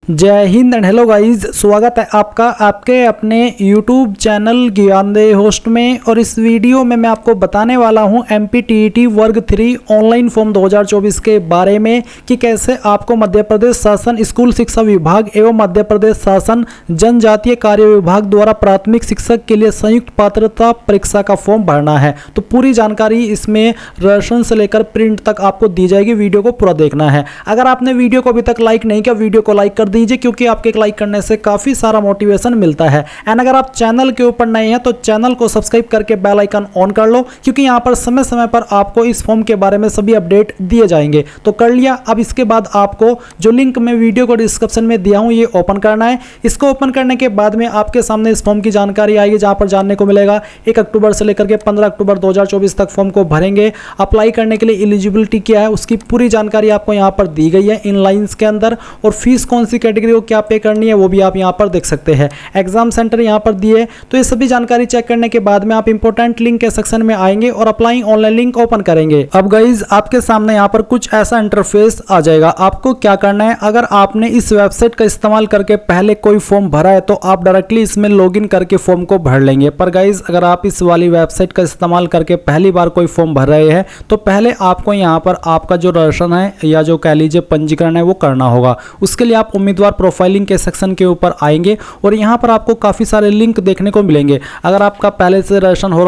जय Hind and hello guys, स्वागत है आपका आपके अपने YouTube चैनल ज्ञानदेह होस्ट में। और इस वीडियो में मैं आपको बताने वाला हूं MPTET वर्ग 3 ऑनलाइन फॉर्म 2024 के बारे में कि कैसे आपको मध्य प्रदेश शासन स्कूल शिक्षा विभाग एवं मध्य प्रदेश शासन जनजातीय कार्य विभाग द्वारा प्राथमिक शिक्षक के लिए संयुक्त पात्रता परीक्षा का फॉर्म भरना है। तो पूरी जानकारी इसमें रसम से लेकर प्रिंट तक आपको दी जाएगी। वीडियो को पूरा देखना है। अगर आपने वीडियो को अभी तक लाइक नहीं किया, वीडियो को लाइक कर दीजिए, क्योंकि आपके एक लाइक करने से काफी सारा मोटिवेशन मिलता है। एंड अगर आप चैनल के ऊपर नए हैं तो चैनल को सब्सक्राइब करके बेल आइकन ऑन कर लो, क्योंकि यहां पर समय समय पर आपको इस फॉर्म के बारे में सभी अपडेट दिए जाएंगे। तो कर लिया। अब इसके बाद आपको जो लिंक मैं वीडियो को डिस्क्रिप्शन में दिया हूं ये ओपन करना है। इसको ओपन करने के बाद में आपके सामने इस फॉर्म की जानकारी आएगी, जहां पर जानने को मिलेगा 1 अक्टूबर से लेकर के 15 अक्टूबर 2024 तक फॉर्म को भरेंगे। अप्लाई करने के लिए एलिजिबिलिटी क्या है उसकी पूरी जानकारी आपको यहां पर दी गई है इन लाइंस के अंदर। और फीस कौन सी कैटेगरी को क्या पे करनी है वो भी आप यहां पर देख सकते हैं। एग्जाम सेंटर यहां पर दिए। तो ये सभी जानकारी चेक करने के बाद में आप इंपॉर्टेंट लिंक के सेक्शन में आएंगे और अप्लाई ऑनलाइन लिंक ओपन करेंगे। अब गाइज आपके सामने यहां पर कुछ ऐसा इंटरफेस आ जाएगा। आपको क्या करना है, अगर आपने इस वेबसाइट का इस्तेमाल करके पहले कोई फॉर्म भरा है तो आप डायरेक्टली इसमें लॉगिन करके फॉर्म को भर लेंगे। पर गाइज अगर आप इस वाली वेबसाइट का इस्तेमाल करके पहली बार कोई फॉर्म भर रहे हैं तो पहले आपको यहां पर आपका जो रजिस्ट्रेशन है या जो कह लीजिए पंजीकरण है वो करना होगा। उसके लिए आप उम्मीदवार प्रोफाइलिंग के सेक्शन के ऊपर आएंगे और यहां पर आपको काफी सारे लिंक देखने को मिलेंगे। अगर आपका पहले से रजिस्ट्रेशन हो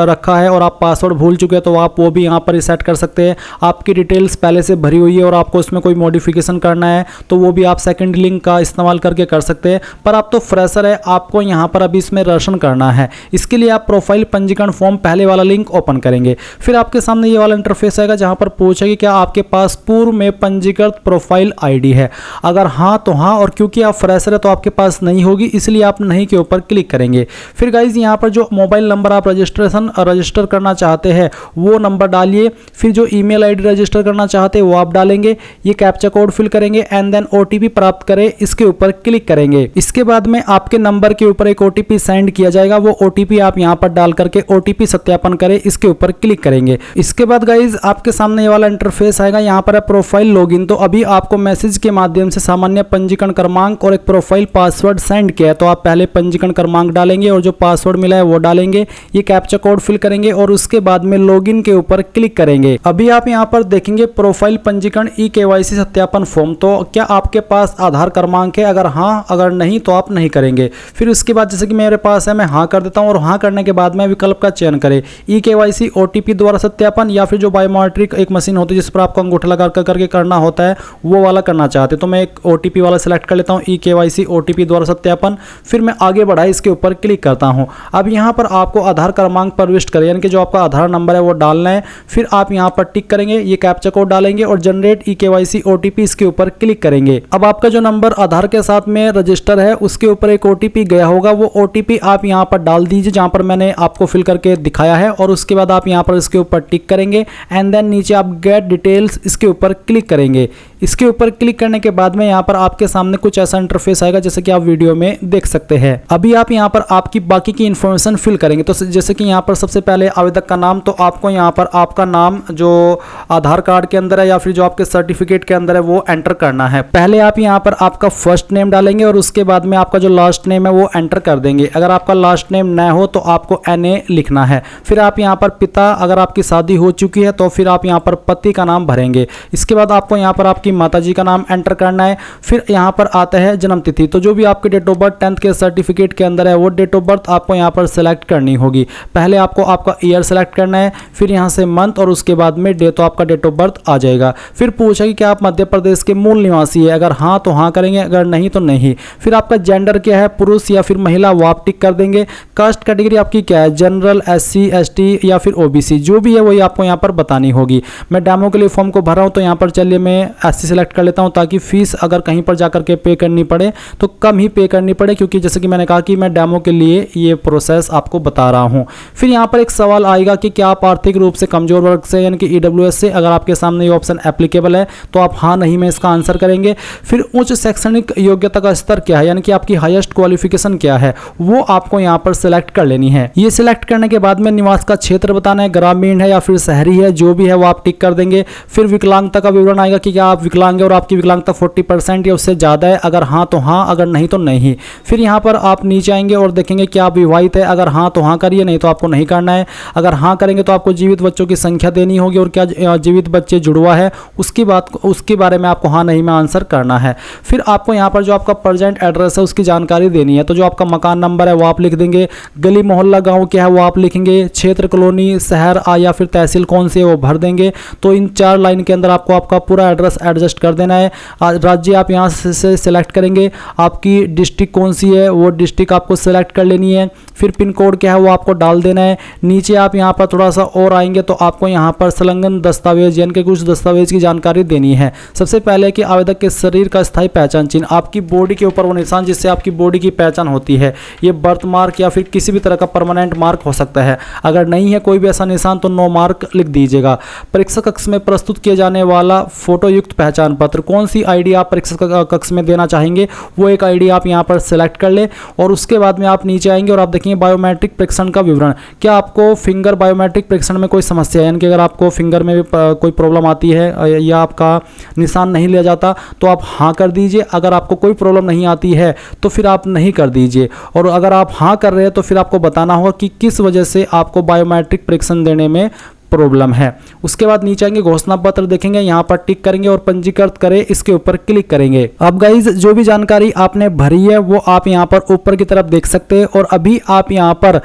रखा है और आप पासवर्ड भूल चुके हैं तो आप वो भी यहां पर सेट कर सकते हैं। आपकी डिटेल्स पहले से भरी हुई है और आपको उसमें कोई मॉडिफिकेशन करना है तो वो भी आप सेकंड लिंक का इस्तेमाल करके कर सकते हैं। पर आप तो फ्रेशर है, आपको यहां पर अभी इसमें रजिस्ट्रेशन करना है। इसके लिए आप प्रोफाइल पंजीकरण फॉर्म पहले वाला लिंक ओपन करेंगे। फिर आपके सामने ये वाला इंटरफेस आएगा जहां पर पूछेगी क्या आपके पास पूर्व में पंजीकृत प्रोफाइल आईडी है। अगर हाँ तो हाँ, और क्योंकि आप फ्रेशर है तो आपके पास नहीं होगी, इसलिए आप नहीं के ऊपर क्लिक करेंगे। फिर गाइज यहाँ पर जो मोबाइल नंबर आप रजिस्टर करना चाहते हैं वो नंबर डालिए। फिर जो ईमेल आईडी रजिस्टर करना चाहते हैं वो आप डालेंगे। ये कैप्चा कोड फिल करेंगे एंड देन ओटीपी प्राप्त करें, इसके ऊपर क्लिक करेंगे। इसके बाद में आपके नंबर के ऊपर एक ओटीपी सेंड किया जाएगा। वो ओटीपी आप यहाँ पर डाल करके ओटीपी सत्यापन करें, इसके ऊपर क्लिक करेंगे। इसके बाद गाइज आपके सामने ये वाला इंटरफेस आएगा। यहाँ पर है प्रोफाइल लॉगिन। तो अभी आपको मैसेज के माध्यम से सामान्य पंजीकरण क्रमांक और एक प्रोफाइल पासवर्ड सेंड किया है। तो आप पहले पंजीकरण क्रमांक डालेंगे और जो पासवर्ड मिला है वो डालेंगे। ये कैप्चा कोड फिल करेंगे और उसके बाद में लॉगिन के ऊपर क्लिक करेंगे। अभी आप यहां पर देखेंगे प्रोफाइल पंजीकरण KYC सत्यापन फॉर्म। तो क्या आपके पास आधार क्रमांक है? अगर हाँ, अगर नहीं तो आप नहीं करेंगे। फिर उसके बाद जैसे कि मेरे पास है, मैं हाँ कर देता हूं और हाँ करने के बाद में विकल्प का चयन करें। KYC OTP द्वारा सत्यापन या फिर जो बायोमेट्रिक एक मशीन होती है जिस पर आपको अंगूठा लगा करके करना होता है वो वाला करना चाहते तो मैं एक OTP वाला सिलेक्ट कर लेता हूं, KYC OTP द्वारा सत्यापन। फिर मैं आगे बढ़ा इसके ऊपर क्लिक करता हूं। अब यहां पर आपको आधार क्रमांक प्रविष्ट करें, यानी कि जो आपका आधार नंबर है वो डालना है। फिर आप यहां पर टिक करेंगे, ये कैप्चा कोड डालेंगे और जनरेट KYC OTP इसके ऊपर क्लिक करेंगे। अब आपका जो नंबर आधार के साथ में रजिस्टर है उसके ऊपर एक OTP गया होगा, वो OTP आप यहां पर डाल दीजिए जहां पर मैंने आपको फिल करके दिखाया है। और उसके बाद आप यहां पर इसके ऊपर टिक करेंगे एंड देन नीचे आप गेट डिटेल्स इसके ऊपर क्लिक करेंगे। इसके ऊपर क्लिक करने के बाद में यहाँ पर आपके सामने कुछ ऐसा इंटरफेस आएगा जैसे कि आप वीडियो में देख सकते हैं। अभी आप यहाँ पर आपकी बाकी की इंफॉर्मेशन फिल करेंगे। तो जैसे कि यहाँ पर सबसे पहले आवेदक का नाम, तो आपको यहाँ पर आपका नाम जो आधार कार्ड के अंदर है या फिर जो आपके सर्टिफिकेट के अंदर है वो एंटर करना है। पहले आप यहाँ पर आपका फर्स्ट नेम डालेंगे और उसके बाद में आपका जो लास्ट नेम है वो एंटर कर देंगे। अगर आपका लास्ट नेम न हो तो आपको NA लिखना है। फिर आप यहाँ पर पिता, अगर आपकी शादी हो चुकी है तो फिर आप यहाँ पर पति का नाम भरेंगे। इसके बाद आपको यहाँ पर आपकी माताजी का नाम एंटर करना है। फिर यहाँ पर आता है जन्म तिथि। तो जो भी आपके डेट ऑफ बर्थ 10th के सर्टिफिकेट के अंदर है वो डेट ऑफ बर्थ आपको यहाँ पर सेलेक्ट करनी होगी। पहले आपको आपका ईयर सेलेक्ट करना है, फिर यहाँ से मंथ और उसके बाद में डे, तो आपका डेट ऑफ बर्थ आ जाएगा। फिर पूछा कि क्या आप मध्य प्रदेश के मूल निवासी है। अगर हाँ तो हाँ करेंगे, अगर नहीं तो नहीं। फिर आपका जेंडर क्या है, पुरुष या फिर महिला, वो आप टिक कर देंगे। कास्ट कैटेगरी आपकी क्या है, जनरल, SC ST या फिर OBC, जो भी है वही आपको यहाँ पर बतानी होगी। मैं डेमो के लिए फॉर्म को भर रहा हूँ तो यहाँ पर चलिए मैं SC सेलेक्ट कर लेता हूं ताकि फीस अगर कहीं पर जाकर के पे करनी पड़े तो कम ही पे करनी पड़े, क्योंकि जैसे कि मैंने कहा कि मैं डेमो के लिए ये प्रोसेस आपको बता रहा हूं। फिर यहां पर एक सवाल आएगा कि क्या आप आर्थिक रूप से कमजोर वर्ग से यानी कि EWS से, अगर आपके सामने ये ऑप्शन एप्लीकेबल है तो आप हाँ नहीं में इसका आंसर करेंगे। फिर उच्च शैक्षणिक योग्यता का स्तर क्या है, यानी कि आपकी हाईएस्ट क्वालिफिकेशन क्या है, वो आपको यहाँ पर सिलेक्ट कर लेनी है। ये सिलेक्ट करने के बाद में निवास का क्षेत्र बताना है, ग्रामीण है या फिर शहरी है, जो भी है वो आप टिक कर देंगे। फिर विकलांगता का विवरण आएगा कि क्या आप विकलांग है और आपकी विकलांगता 40% या उससे ज़्यादा है, अगर हाँ तो हाँ, अगर नहीं तो नहीं। फिर यहाँ पर आप नीचे आएंगे और देखेंगे क्या आप विवाहित है, अगर हाँ तो हाँ करिए, नहीं तो आपको नहीं करना है। अगर हाँ करेंगे तो आपको जीवित बच्चों की संख्या देनी होगी और क्या जीवित बच्चे जुड़वा है उसके बारे में आपको हाँ नहीं में आंसर करना है। फिर आपको यहाँ पर जो आपका प्रेजेंट एड्रेस है उसकी जानकारी देनी है, तो जो आपका मकान नंबर है वो आप लिख देंगे, गली मोहल्ला गांव क्या है वो आप लिखेंगे, क्षेत्र कॉलोनी शहर या फिर तहसील कौन सी है वो भर देंगे। तो इन 4 लाइन के अंदर आपको आपका पूरा एड्रेस एडजस्ट कर देना है। राज्य आप यहाँ से सिलेक्ट करेंगे, आपकी डिस्ट्रिक्ट कौन सी है वो डिस्ट्रिक्ट आपको सिलेक्ट कर लेनी है। फिर पिन कोड क्या है वो आपको डाल देना है। नीचे आप यहाँ पर थोड़ा सा और आएंगे तो आपको यहाँ पर संलग्न दस्तावेज यानी कि कुछ दस्तावेज की जानकारी देनी है। सबसे पहले कि आवेदक के शरीर का स्थायी पहचान चिन्ह, आपकी बॉडी के ऊपर वो निशान जिससे आपकी बॉडी की पहचान होती है, ये बर्थ मार्क या फिर किसी भी तरह का परमानेंट मार्क हो सकता है। अगर नहीं है कोई भी ऐसा निशान तो नो मार्क लिख दीजिएगा। परीक्षा कक्ष में प्रस्तुत किए जाने वाला फोटो युक्त पहचान पत्र, कौन सी आईडी आप परीक्षा कक्ष में देना चाहेंगे वो एक आईडी आप यहाँ पर सिलेक्ट कर ले। और उसके बाद में आप नीचे आएंगे और आप देखेंगे बायोमेट्रिक परीक्षण का विवरण, क्या आपको फिंगर बायोमेट्रिक परीक्षण में कोई समस्या है, यानी कि अगर आपको फिंगर में भी कोई प्रॉब्लम आती है या आपका निशान नहीं लिया जाता तो आप हाँ कर दीजिए। अगर आपको कोई प्रॉब्लम नहीं आती है तो फिर आप नहीं कर दीजिए। और अगर आप हाँ कर रहे हैं तो फिर आपको बताना होगा कि किस वजह से आपको बायोमेट्रिक परीक्षण देने में प्रॉब्लम है। उसके बाद नीचे आएंगे, घोषणा पत्र देखेंगे, यहाँ पर टिक करेंगे और पंजीकृत करें इसके ऊपर क्लिक करेंगे। अब गाइज जो भी जानकारी आपने भरी है वो आप यहाँ पर ऊपर की तरफ देख सकते हैं। और अभी आप यहाँ पर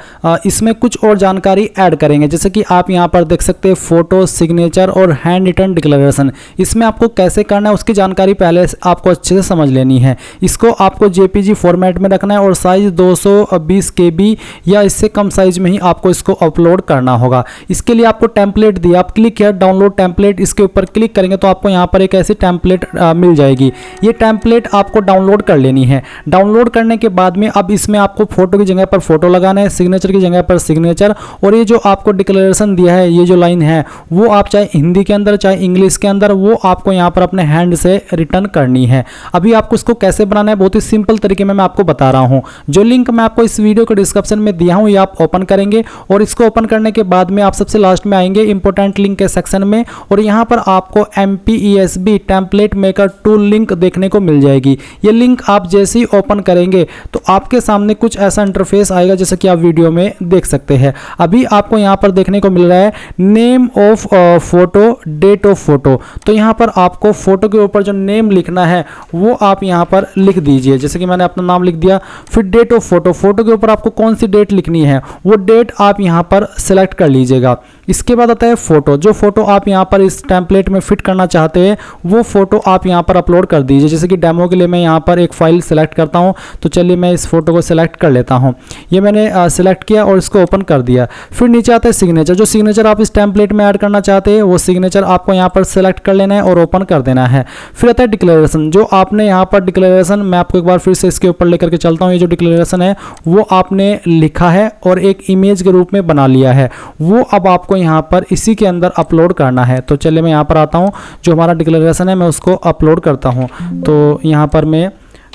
इसमें कुछ और जानकारी ऐड करेंगे, जैसे कि आप यहाँ पर देख सकते हैं फोटो, सिग्नेचर और हैंड रिटन डिक्लेरेशन। इसमें आपको कैसे करना है उसकी जानकारी पहले आपको अच्छे से समझ लेनी है। इसको आपको जेपीजी फॉर्मेट में रखना है और साइज 220 KB या इससे कम साइज में ही आपको इसको अपलोड करना होगा। इसके लिए आपको टेम्पलेट दिया, आप क्लिक किया डाउनलोड टेम्पलेट, इसके ऊपर क्लिक करेंगे तो आपको यहाँ पर एक ऐसी टेम्पलेट मिल जाएगी। ये टेम्पलेट आपको डाउनलोड कर लेनी है। डाउनलोड करने के बाद में अब इसमें आपको फोटो की जगह पर फोटो लगाना है, सिग्नेचर की जगह पर सिग्नेचर, और ये जो आपको डिक्लेरेशन दिया है ये जो लाइन है वो आप चाहे हिंदी के अंदर चाहे इंग्लिश के अंदर वो आपको यहाँ पर अपने हैंड से रिटर्न करनी है। अभी आपको इसको कैसे बनाना है बहुत ही सिंपल तरीके में मैं आपको बता रहा हूँ। जो लिंक मैं आपको इस वीडियो के डिस्क्रिप्शन में दिया हूँ ये आप ओपन करेंगे और इसको ओपन करने के बाद में आप सबसे लास्ट में आएंगे इंपोर्टेंट लिंक के सेक्शन में और यहाँ पर आपको MPESB template maker tool link देखने को मिल जाएगी। ये लिंक आप जैसे ही ओपन करेंगे तो आपके सामने कुछ ऐसा इंटरफेस आएगा जैसे कि आप वीडियो में देख सकते हैं। अभी आपको यहाँ पर देखने को मिल रहा है name of photo, date of photo. तो यहाँ पर आपको फोटो के ऊपर जो नेम लिखना है वो आप यहाँ पर लिख दीजिए, जैसे कि मैंने अपना नाम लिख दिया। फिर डेट ऑफ फोटो, फोटो के ऊपर आपको कौन सी डेट लिखनी है वो डेट आप यहाँ पर सिलेक्ट कर लीजिएगा। इसके बाद आता है फोटो, जो फोटो आप यहाँ पर इस टेम्पलेट में फिट करना चाहते हैं वो फोटो आप यहाँ पर अपलोड कर दीजिए। जैसे कि डेमो के लिए मैं यहाँ पर एक फाइल सेलेक्ट करता हूँ, तो चलिए मैं इस फोटो को सिलेक्ट कर लेता हूँ। ये मैंने सिलेक्ट किया और इसको ओपन कर दिया। फिर नीचे आता है सिग्नेचर, जो सिग्नेचर आप इस टेम्पलेट में ऐड करना चाहते हैं वो सिग्नेचर आपको यहाँ पर सिलेक्ट कर लेना है और ओपन कर देना है। फिर आता है डिक्लेरेशन, जो आपने यहाँ पर डिक्लेरेशन, मैं आपको एक बार फिर से इसके ऊपर लेकर के चलता हूँ। ये जो डिक्लेरेशन है वो आपने लिखा है और एक इमेज के रूप में बना लिया है, वो अब आपको यहाँ पर इसी के अंदर अपलोड करना है। तो चलिए मैं यहाँ पर आता हूँ, जो हमारा डिक्लेरेशन है मैं उसको अपलोड करता हूँ। तो यहाँ पर मैं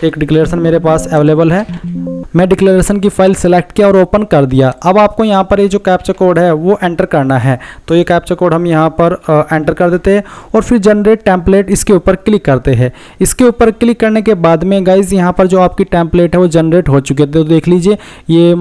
एक डिक्लेरेशन मेरे पास अवेलेबल है, मैं डिक्लेरेशन की फाइल सेलेक्ट किया और ओपन कर दिया। अब आपको यहाँ पर ये जो कैप्चा कोड है वो एंटर करना है। तो ये कैप्चा कोड हम यहाँ पर एंटर कर देते हैं और फिर जनरेट टेम्पलेट इसके ऊपर क्लिक करते हैं। इसके ऊपर क्लिक करने के बाद में गाइज यहाँ पर जो आपकी टेम्पलेट है वो जनरेट हो चुकी है। तो देख लीजिए ये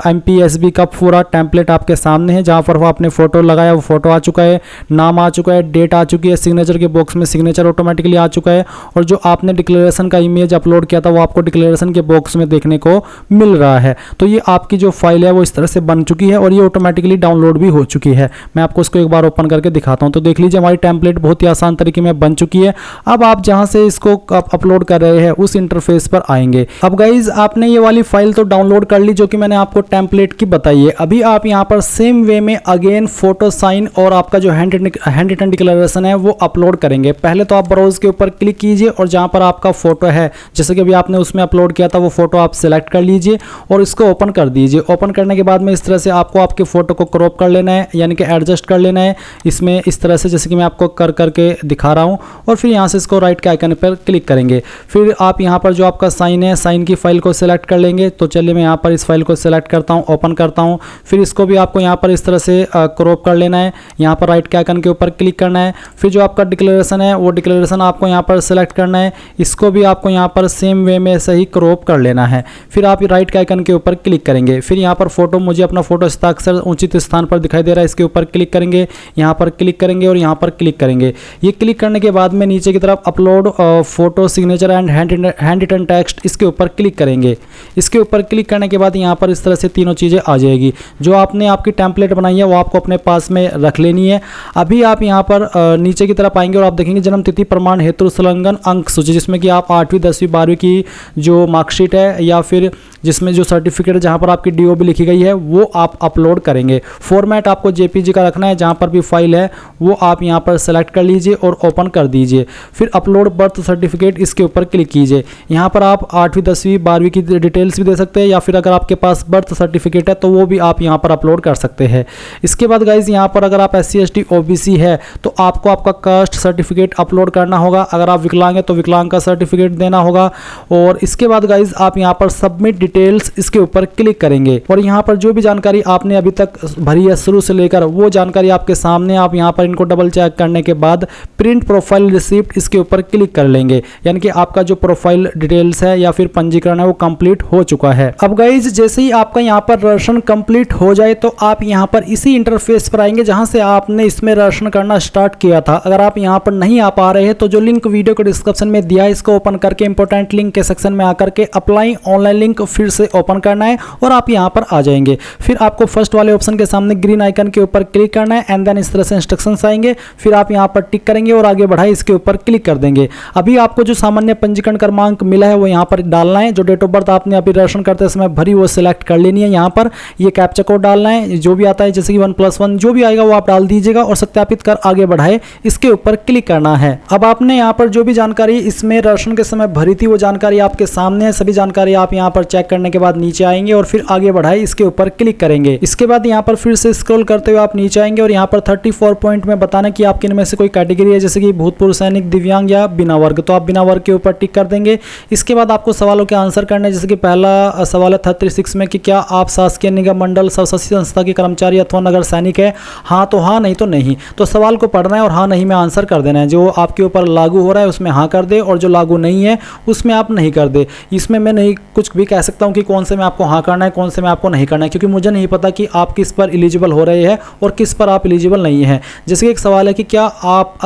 MPESB का पूरा टेम्पलेट आपके सामने है, जहाँ पर वो आपने फोटो लगाया वो फोटो आ चुका है, नाम आ चुका है, डेट आ चुकी है, सिग्नेचर के बॉक्स में सिग्नेचर ऑटोमेटिकली आ चुका है और जो आपने डिक्लेरेशन का इमेज अपलोड किया था वो आपको डिक्लेरेशन के बॉक्स में देखने को मिल रहा है। तो ये आपकी जो फाइल है वो इस तरह से बन चुकी है और ये ऑटोमेटिकली डाउनलोड भी हो चुकी है। मैं आपको इसको एक बार ओपन करके दिखाता हूं। तो देख लीजिए हमारी टेम्पलेट बहुत ही आसान तरीके में बन चुकी है। अब आप जहां से इसको अपलोड कर रहे हैं उस इंटरफेस पर आएंगे। अब गाइज आपने ये वाली फाइल तो डाउनलोड कर ली जो कि मैंने आपको टेम्पलेट की बताई है। अभी आप यहाँ पर सेम वे में अगेन फोटो, साइन और आपका जो हैंड रिटन डिक्लेरेशन है वो अपलोड करेंगे। पहले तो आप ब्राउज के ऊपर क्लिक कीजिए और जहां पर आपका फोटो है, जैसे कि अभी आपने उसमें अपलोड किया था वो फोटो आप सिलेक्ट कर लीजिए लीजिए और इसको ओपन कर दीजिए। ओपन करने के बाद में इस तरह से आपको आपके फ़ोटो को क्रॉप कर लेना है, यानी कि एडजस्ट कर लेना है इसमें इस तरह से, जैसे कि मैं आपको कर करके दिखा रहा हूँ। और फिर यहाँ से इसको राइट के आइकन पर क्लिक करेंगे। फिर आप यहाँ पर जो आपका साइन है, साइन की फाइल को सिलेक्ट कर लेंगे। तो चलिए मैं यहाँ पर इस फाइल को सिलेक्ट करता हूँ, ओपन करता हूँ। फिर इसको भी आपको यहाँ पर इस तरह से क्रॉप कर लेना है, यहाँ पर राइट के आइकन के ऊपर क्लिक करना है। फिर जो आपका डिक्लेरेशन है वो डिक्लेरेशन आपको यहाँ पर सेलेक्ट करना है, इसको भी आपको यहाँ पर सेम वे में सही क्रॉप कर लेना है। फिर आप राइट के आइकन के ऊपर क्लिक करेंगे। फिर यहाँ पर फोटो, मुझे अपना फोटो हस्ताक्षर उचित स्थान पर दिखाई दे रहा है, इसके ऊपर क्लिक करेंगे, यहाँ पर क्लिक करेंगे और यहाँ पर क्लिक करेंगे। ये क्लिक करने के बाद में नीचे की तरफ upload photo signature and handwritten text, इसके ऊपर क्लिक करेंगे। इसके ऊपर क्लिक करने के बाद यहाँ पर इस तरह से तीनों चीज़ें आ जाएगी। जो आपने आपकी टेम्पलेट बनाई है वो आपको अपने पास में रख लेनी है। अभी आप यहाँ पर नीचे की तरफ आएंगे और आप देखेंगे जन्म तिथि प्रमाण हेतु संलग्न अंक सूची, जिसमें कि आप 8वीं 10वीं 12वीं की जो मार्कशीट है या फिर जिसमें जो सर्टिफिकेट है, जहाँ पर आपकी DOB लिखी गई है, वो आप अपलोड करेंगे। फॉर्मेट आपको JPG का रखना है, जहाँ पर भी फाइल है वो आप यहाँ पर सेलेक्ट कर लीजिए और ओपन कर दीजिए। फिर अपलोड बर्थ सर्टिफिकेट, इसके ऊपर क्लिक कीजिए। यहाँ पर आप 8वीं 10वीं 12वीं की डिटेल्स भी दे सकते हैं, या फिर अगर आपके पास बर्थ सर्टिफिकेट है तो वो भी आप यहाँ पर अपलोड कर सकते हैं। इसके बाद गाइज यहाँ पर अगर आप SC ST OBC है तो आपको आपका कास्ट सर्टिफिकेट अपलोड करना होगा। अगर आप विकलांग है तो विकलांग का सर्टिफिकेट देना होगा। और इसके बाद गाइज आप यहाँ पर सबमिट डिटेल्स, इसके ऊपर क्लिक करेंगे और यहाँ पर जो भी जानकारी आपने अभी तक भरी है शुरू से लेकर, वो जानकारी आपके सामने, आप यहाँ पर इनको डबल चेक करने के बाद प्रिंट प्रोफाइल रिसिप्ट, इसके ऊपर क्लिक कर लेंगे। यानी कि आपका जो प्रोफाइल डिटेल्स है या फिर पंजीकरण है वो कंप्लीट हो चुका है। अब गाइज जैसे ही आपका यहाँ पर रजिस्ट्रेशन कंप्लीट हो जाए तो आप यहाँ पर इसी इंटरफेस पर आएंगे जहाँ से आपने इसमें रजिस्ट्रेशन करना स्टार्ट किया था। अगर आप यहाँ पर नहीं आ पा रहे हैं तो जो लिंक वीडियो के डिस्क्रिप्शन में दिया है, इसको ओपन करके इंपॉर्टेंट लिंक के सेक्शन में आकर के अप्लाई ऑनलाइन लिंक फिर से ओपन करना है और आप यहाँ पर आ जाएंगे। फिर आपको फर्स्ट वाले ऑप्शन के सामने ग्रीन आइकन के ऊपर क्लिक करना है एंड देन इस तरह से इंस्ट्रक्शंस आएंगे। फिर आप यहाँ पर टिक करेंगे और आगे बढ़ाए, इसके ऊपर क्लिक कर देंगे। अभी आपको जो सामान्य पंजीकरण क्रमांक मिला है वो यहाँ पर डालना है। जो डेट ऑफ बर्थ आपने अभी रजिस्ट्रेशन करते समय भरी वो सिलेक्ट कर लेनी है। यहाँ पर ये कैप्चा कोड डालना है, जो भी आता है जैसे कि 1+1 जो भी आएगा वो आप डाल दीजिएगा और सत्यापित कर आगे बढ़ाए, इसके ऊपर क्लिक करना है। अब आपने यहाँ पर जो भी जानकारी इसमें रजिस्ट्रेशन के समय भरी थी वो जानकारी आपके सामने है। सभी जानकारी आप यहाँ पर चेक करने के बाद नीचे आएंगे और फिर आगे बढ़ाए, इसके ऊपर क्लिक करेंगे। इसके बाद यहाँ पर फिर से स्क्रॉल करते हुए आप नीचे आएंगे और यहाँ पर 34 पॉइंट में बताना कि आपके इनमें से कोई कैटेगरी है, जैसे कि भूतपूर्व सैनिक, दिव्यांग या बिना वर्ग, तो आप बिना वर्ग के ऊपर टिक कर देंगे। इसके बाद आपको सवालों के आंसर करने, जैसे कि पहला सवाल है 36 में कि क्या आप शासकीय निगम मंडल स्वशासित संस्था के कर्मचारी अथवा नगर सैनिक है। हाँ तो हाँ, नहीं तो नहीं। तो सवाल को पढ़ना है और हाँ नहीं में आंसर कर देना है। जो आपके ऊपर लागू हो रहा है उसमें हाँ कर दे और जो लागू नहीं है उसमें आप नहीं कर दे। इसमें मैं नहीं कुछ भी कह सकता हूँ कि कौन से में आपको हाँ करना है, कौन से में आपको नहीं करना है, क्योंकि मुझे नहीं पता कि आप किस पर एलिजिबल हो रहे हैं और किस पर आप एलिजिबल नहीं है। जैसे कि एक सवाल है कि क्या आप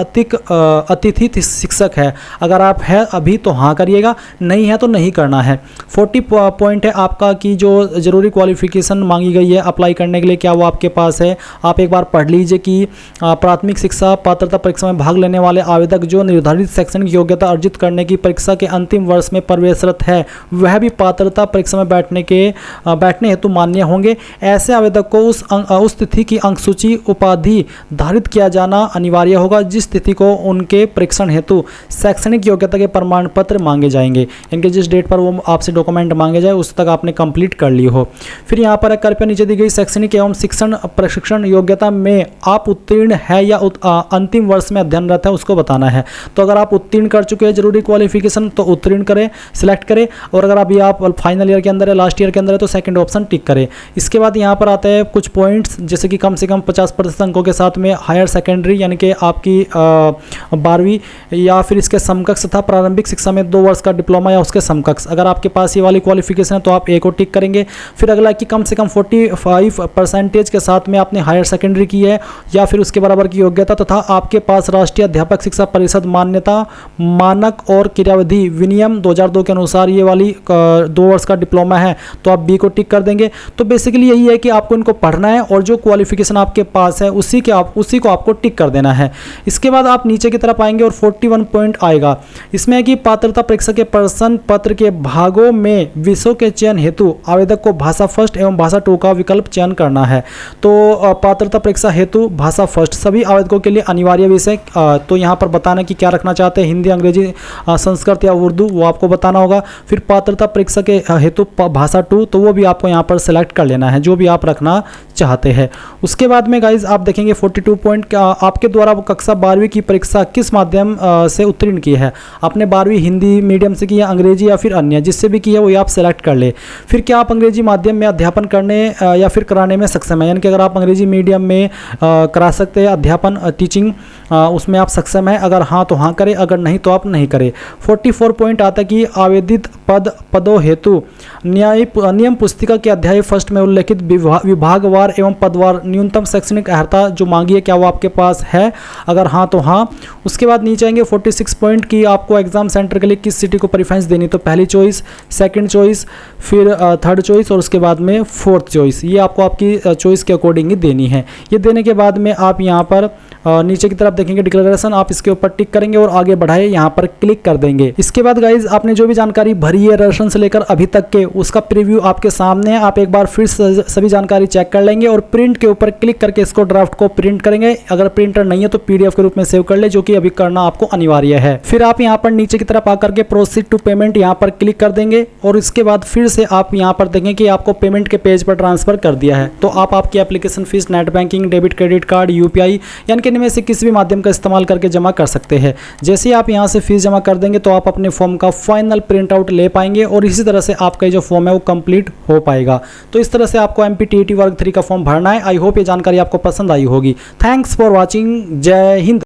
अतिथि शिक्षक है। अगर आप है अभी तो हाँ करिएगा, नहीं है तो नहीं करना है। 40 पॉइंट है आपका कि जो जरूरी क्वालिफिकेशन मांगी गई है अप्लाई करने के लिए, क्या वो आपके पास है। आप एक बार पढ़ लीजिए कि प्राथमिक शिक्षा पात्रता परीक्षा में भाग लेने वाले आवेदक जो निर्धारित शैक्षणिक योग्यता अर्जित करने की परीक्षा के अंतिम वर्ष में प्रवेशरत है, वह भी पात्रता परीक्षा में बैठने हेतु मान्य होंगे। ऐसे आवेदक को उस तिथि की अंक सूची उपाधि धारित किया जाना अनिवार्य होगा जिस तिथि को उनके परीक्षण हेतु शैक्षणिक योग्यता के प्रमाण पत्र मांगे जाएंगे। यानी जिस डेट पर वो आपसे डॉक्यूमेंट मांगे जाए उस तक आपने कंप्लीट कर ली हो। फिर यहाँ पर कृपया नीचे दी गई शैक्षणिक एवं शिक्षण प्रशिक्षण योग्यता में आप उत्तीर्ण है या अंतिम वर्ष में अध्ययनरत है, उसको बताना है। तो अगर आप उत्तीर्ण कर चुके हैं जरूरी क्वालिफिकेशन तो उत्तीर्ण करें, सिलेक्ट करें, और अगर अभी आप फाइनल ईयर के अंदर है, लास्ट ईयर के अंदर है, तो सेकंड ऑप्शन टिक करें। इसके बाद यहाँ पर आता है कुछ पॉइंट्स, जैसे कि कम से कम 50% अंकों के साथ में हायर सेकेंडरी यानी कि आपकी 12वीं या फिर इसके समकक्ष तथा प्रारंभिक शिक्षा में 2 वर्ष का डिप्लोमा या उसके समकक्ष, अगर आपके पास ये वाली क्वालिफिकेशन है तो आप ए को टिक करेंगे। फिर अगला कि कम से कम 45% के साथ में आपने हायर सेकेंडरी की है या फिर उसके बराबर की योग्यता तथा आपके पास राष्ट्रीय अध्यापक शिक्षा परिषद मान्यता मानक और क्रियाविधि विनियम 2002 के अनुसार ये वाली 2 वर्ष का डिप्लोमा है, तो आप बी को टिक कर देंगे। तो बेसिकली यही है कि आपको इनको पढ़ना है और जो क्वालिफिकेशन आपके पास है उसी को आपको टिक कर देना है। इसके बाद आप नीचे की तरफ आएंगे और 41 पॉइंट आएगा। इसमें है कि पात्रता परीक्षा के प्रश्न पत्र के भागों में विषयों के चयन हेतु आवेदक को भाषा फर्स्ट एवं भाषा 2 का विकल्प चयन करना है। तो पात्रता परीक्षा हेतु भाषा फर्स्ट सभी आवेदकों के लिए अनिवार्य विषय, तो यहाँ पर बताना कि क्या रखना चाहते हैं, हिंदी, अंग्रेजी, संस्कृत या उर्दू, वो आपको बताना होगा। फिर पात्रता परीक्षा के हेतु भाषा 2, तो वो भी आपको यहाँ पर सेलेक्ट कर लेना है जो भी आप रखना चाहते हैं। उसके बाद में गाइज आप देखेंगे 42 पॉइंट आपके द्वारा कक्षा 12वीं की परीक्षा किस माध्यम से उत्तीर्ण की है। आपने 12वीं हिंदी मीडियम से की है, अंग्रेजी या फिर अन्य, जिससे भी की है वो आप सेलेक्ट कर ले। फिर क्या आप अंग्रेजी माध्यम में अध्यापन करने या फिर कराने में सक्षम है, यानी कि अगर आप अंग्रेजी मीडियम में करा सकते हैं अध्यापन टीचिंग, उसमें आप सक्षम है, अगर हाँ तो हाँ करें, अगर नहीं तो आप नहीं करें। 44 पॉइंट आता है कि आवेदित पदों हेतु नियम पुस्तिका के अध्याय 1 में उल्लेखित विभागवार एवं पदवार न्यूनतम शैक्षणिक अर्हता जो मांगी है क्या वो आपके पास है, अगर हाँ तो हाँ। उसके बाद नीचे आएंगे 46 पॉइंट की आपको एग्जाम सेंटर के लिए किस सिटी को प्रेफरेंस देनी, तो पहली चॉइस, सेकंड चॉइस, फिर थर्ड चॉइस और उसके बाद में फोर्थ चॉइस, ये आपको आपकी चॉइस के अकॉर्डिंग ही देनी है। ये देने के बाद में आप यहाँ पर नीचे की तरफ देखेंगे डिक्लेरेशन, आप इसके ऊपर टिक करेंगे और आगे बढ़ाए यहाँ पर क्लिक कर देंगे। इसके बाद गाइज आपने जो भी जानकारी भरी है रजिस्ट्रेशन से लेकर अभी तक के, उसका प्रीव्यू आपके सामने है। आप एक बार फिर सभी जानकारी चेक कर लेंगे और प्रिंट के ऊपर क्लिक करके इसको ड्राफ्ट को प्रिंट करेंगे। अगर प्रिंटर नहीं है तो पीडीएफ के रूप में सेव कर ले, जो कि अभी करना आपको अनिवार्य है। फिर आप यहाँ पर नीचे की तरफ आकर के प्रोसीड टू पेमेंट यहाँ पर क्लिक कर देंगे और इसके बाद फिर से आप यहाँ पर देखेंगे कि आपको पेमेंट के पेज पर ट्रांसफर कर दिया है। तो आप आपकी application fees net banking, debit credit card, UPI यानी कि इनमें से किसी भी माध्यम का इस्तेमाल करके जमा कर सकते हैं। जैसे ही आप यहाँ से फीस जमा कर देंगे तो आप अपने फॉर्म का फाइनल प्रिंट आउट ले पाएंगे और इसी तरह से आपका जो फॉर्म है वो कंप्लीट हो पाएगा। तो इस तरह से आपको एमपीटीईटी वर्ग 3 का फॉर्म भरना है। आई होप ये जानकारी आपको पसंद आई होगी। Thanks for watching. जय हिंद।